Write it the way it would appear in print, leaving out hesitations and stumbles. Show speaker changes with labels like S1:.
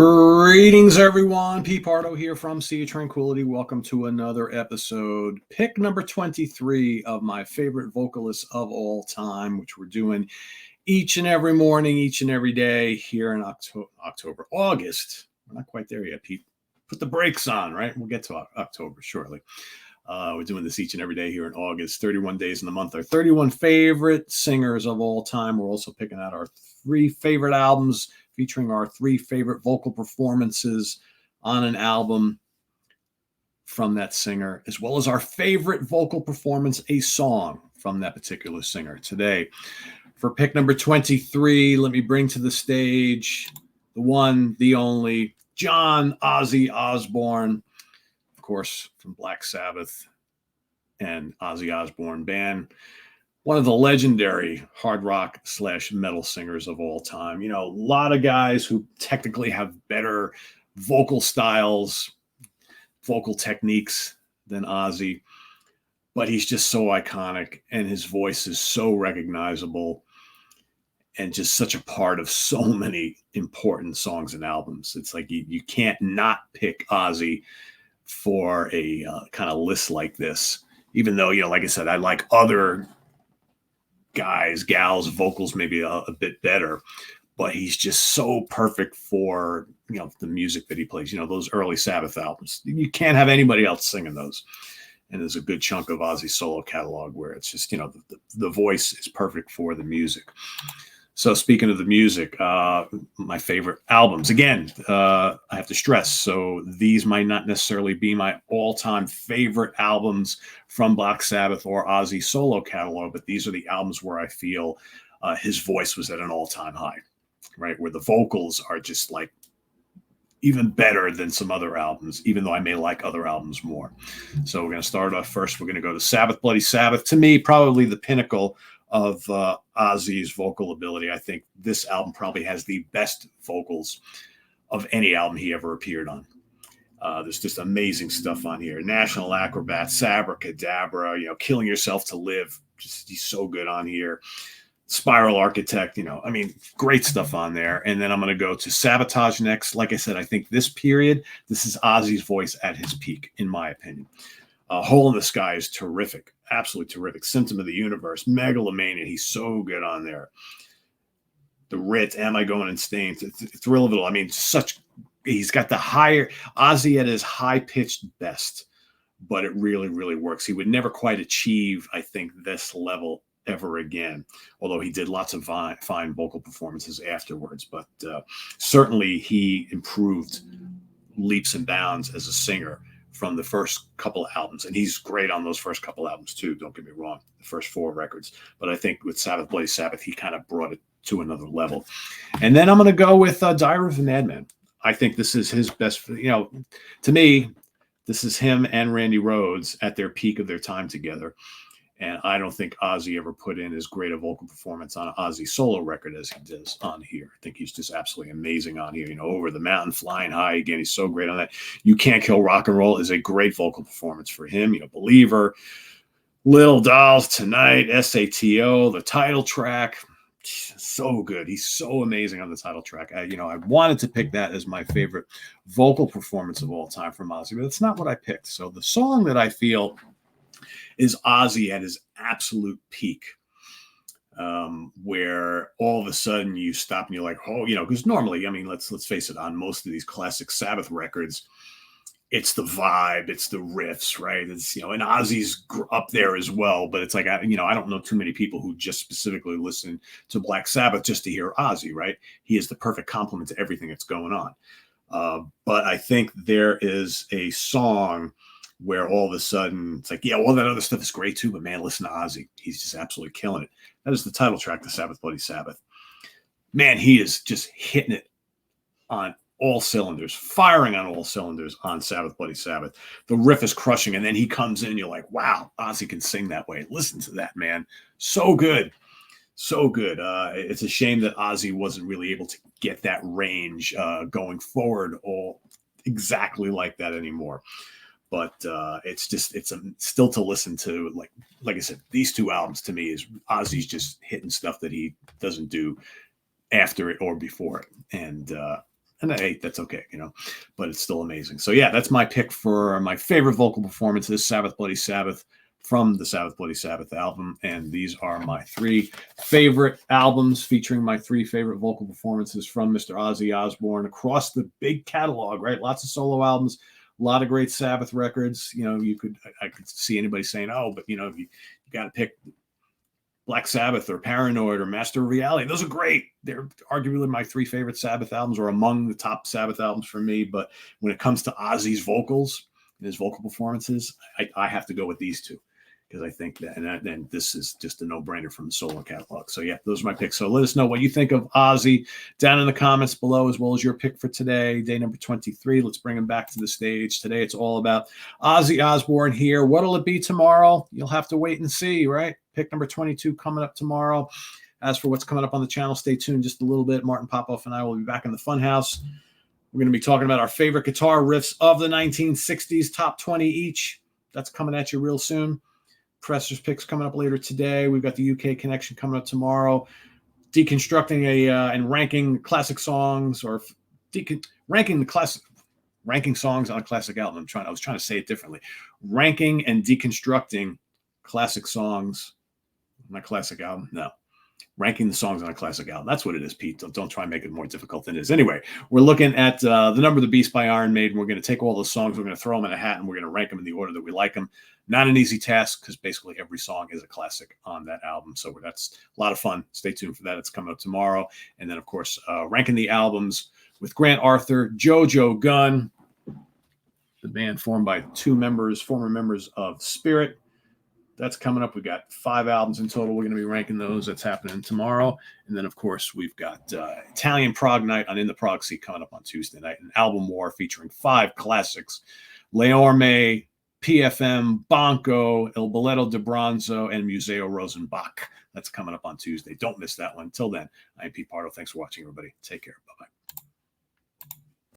S1: Greetings, everyone. Pete Pardo here from Sea of Tranquility. Welcome to another episode. Pick number 23 of my favorite vocalists of all time, which we're doing each and every morning, each and every day here in August. We're not quite there yet, Pete. Put the brakes on, right? We'll get to October shortly. We're doing this each and every day here in August. 31 days in the month. Our 31 favorite singers of all time. We're also picking out our 3 favorite albums, featuring our 3 favorite vocal performances on an album from that singer, as well as our favorite vocal performance, a song from that particular singer. Today, for pick number 23, let me bring to the stage the one, the only, John Ozzy Osbourne, of course, from Black Sabbath and Ozzy Osbourne Band. One of the legendary hard rock / metal singers of all time. You know, a lot of guys who technically have better vocal styles, vocal techniques than Ozzy, but he's just so iconic and his voice is so recognizable and just such a part of so many important songs and albums. It's like you can't not pick Ozzy for a kind of list like this, even though, you know, like I said, I like other guys, gals, vocals maybe a bit better, but he's just so perfect for, you know, the music that he plays. You know, those early Sabbath albums, you can't have anybody else singing those. And there's a good chunk of Ozzy's solo catalog where it's just, you know, the voice is perfect for the music. So speaking of the music, my favorite albums, again, I have to stress, so these might not necessarily be my all-time favorite albums from Black Sabbath or Ozzy solo catalog, but these are the albums where I feel his voice was at an all-time high, right? Where the vocals are just like even better than some other albums, even though I may like other albums more. So we're going to start off first. We're going to go to Sabbath, Bloody Sabbath. To me, probably the pinnacle of Ozzy's vocal ability. I think this album probably has the best vocals of any album he ever appeared on. There's just amazing stuff on here. National Acrobat, Sabracadabra, you know, Killing Yourself to Live. Just, he's so good on here. Spiral Architect, you know, I mean, great stuff on there. And then I'm going to go to Sabotage next. Like I said, I think this period, this is Ozzy's voice at his peak, in my opinion. Hole in the Sky is terrific, absolutely terrific. Symptom of the Universe, Megalomania, he's so good on there. The Rit, Am I Going Insane? Thrill of It All. I mean, he's got the higher, Ozzy at his high-pitched best, but it really, really works. He would never quite achieve, I think, this level ever again, although he did lots of fine vocal performances afterwards. But certainly he improved leaps and bounds as a singer from the first couple of albums. And he's great on those first couple albums too, don't get me wrong, the first 4 records. But I think with Sabbath, Bloody Sabbath, he kind of brought it to another level. And then I'm going to go with Diary of a Madman. I think this is his best, you know, to me, this is him and Randy Rhoads at their peak of their time together. And I don't think Ozzy ever put in as great a vocal performance on an Ozzy solo record as he does on here. I think he's just absolutely amazing on here. You know, Over the Mountain, Flying High, again, he's so great on that. You Can't Kill Rock and Roll is a great vocal performance for him. You know, Believer, Little Dolls, Tonight, SATO, the title track, so good. He's so amazing on the title track. I wanted to pick that as my favorite vocal performance of all time from Ozzy, but that's not what I picked. So the song that I feel is Ozzy at his absolute peak, where all of a sudden you stop and you're like, oh, you know, because normally, I mean, let's face it, on most of these classic Sabbath records, it's the vibe, it's the riffs, right? It's, you know, and Ozzy's up there as well, but it's like, I don't know too many people who just specifically listen to Black Sabbath just to hear Ozzy, right? He is the perfect complement to everything that's going on. But I think there is a song where all of a sudden it's like, yeah, all that other stuff is great too, but man, listen to Ozzy. He's just absolutely killing it. That is the title track to Sabbath, Bloody Sabbath. Man, he is just hitting it on all cylinders, firing on all cylinders on Sabbath, Bloody Sabbath. The riff is crushing, and then he comes in and you're like, wow, Ozzy can sing that way. Listen to that, man. So good. So good. It's a shame that Ozzy wasn't really able to get that range going forward all exactly like that anymore. But it's still to listen to. Like I said, these 2 albums to me is Ozzy's just hitting stuff that he doesn't do after it or before it. And And at 8, that's okay, but it's still amazing. So yeah, that's my pick for my favorite vocal performances, Sabbath Bloody Sabbath, from the Sabbath Bloody Sabbath album. And these are my 3 favorite albums featuring my 3 favorite vocal performances from Mr. Ozzy Osbourne across the big catalog, right? Lots of solo albums, a lot of great Sabbath records. I could see anybody saying, oh, but you got to pick Black Sabbath or Paranoid or Master of Reality. Those are great. They're arguably my 3 favorite Sabbath albums, or among the top Sabbath albums for me. But when it comes to Ozzy's vocals and his vocal performances, I have to go with these 2, because I think that, and this is just a no-brainer from the solo catalog. So yeah, those are my picks. So let us know what you think of Ozzy down in the comments below, as well as your pick for today, day number 23. Let's bring him back to the stage. Today it's all about Ozzy Osbourne here. What'll it be tomorrow? You'll have to wait and see, right? Pick number 22 coming up tomorrow. As for what's coming up on the channel, stay tuned just a little bit. Martin Popoff and I will be back in the Funhouse. We're going to be talking about our favorite guitar riffs of the 1960s, top 20 each. That's coming at you real soon. Presser's picks coming up later today. We've got the UK connection coming up tomorrow. Deconstructing and ranking classic songs, or ranking songs on a classic album. I was trying to say it differently. Ranking and deconstructing classic songs on a classic album. No. Ranking the songs on a classic album. That's what it is, Pete. Don't try and make it more difficult than it is. Anyway, we're looking at The Number of the Beast by Iron Maiden. We're going to take all those songs, we're going to throw them in a hat, and we're going to rank them in the order that we like them. Not an easy task, because basically every song is a classic on that album. So that's a lot of fun. Stay tuned for that. It's coming up tomorrow. And then, of course, ranking the albums with Grant Arthur, JoJo Gunn, the band formed by 2 former members of Spirit. That's coming up. We've got 5 albums in total. We're going to be ranking those. That's happening tomorrow. And then, of course, we've got Italian Prog Night on In the Prog Seat coming up on Tuesday night. An album war featuring 5 classics: Leorme, PFM, Banco, Il Balletto di Bronzo, and Museo Rosenbach. That's coming up on Tuesday. Don't miss that one. Until then, I'm Pete Pardo. Thanks for watching, everybody. Take care. Bye-bye.